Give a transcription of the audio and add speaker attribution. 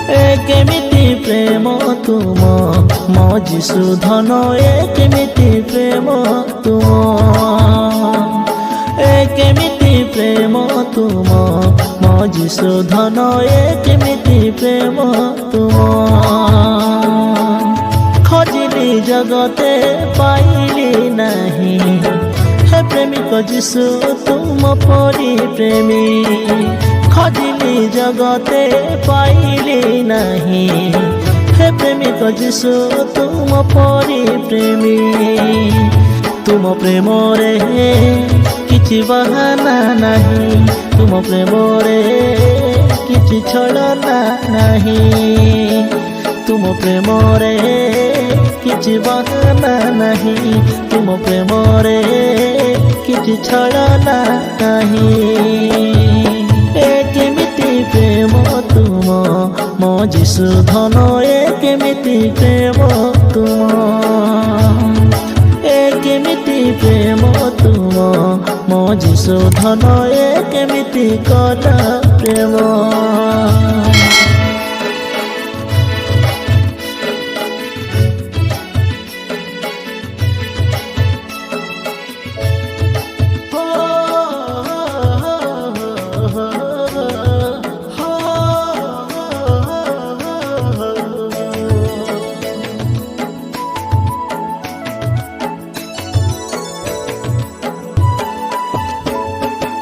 Speaker 1: केमिति प्रेम तुम मो जीशु धन केमिति प्रेम तुम केमिति प्रेम तुम मो जीशु धन केमिति प्रेम तुम खोजिली जगते पाइली नहीं हे प्रेमिक जीशु तुम परी प्रेमी खोजिली जगते पाइली नहीं हे प्रेमिक जीशु तुम परी प्रेमी तुम प्रेम रे किछि बहाना नहीं तुम प्रेम रे किछि छलना नहीं तुम प्रेम रे किछि बहाना नहीं तुम प्रेम रे किछि छलना नहीं केमिति प्रेम तुम मो जीशु धन केमिति प्रेम तुम केमिति प्रेम तुम मो जीशु धन केमिति कला प्रेम।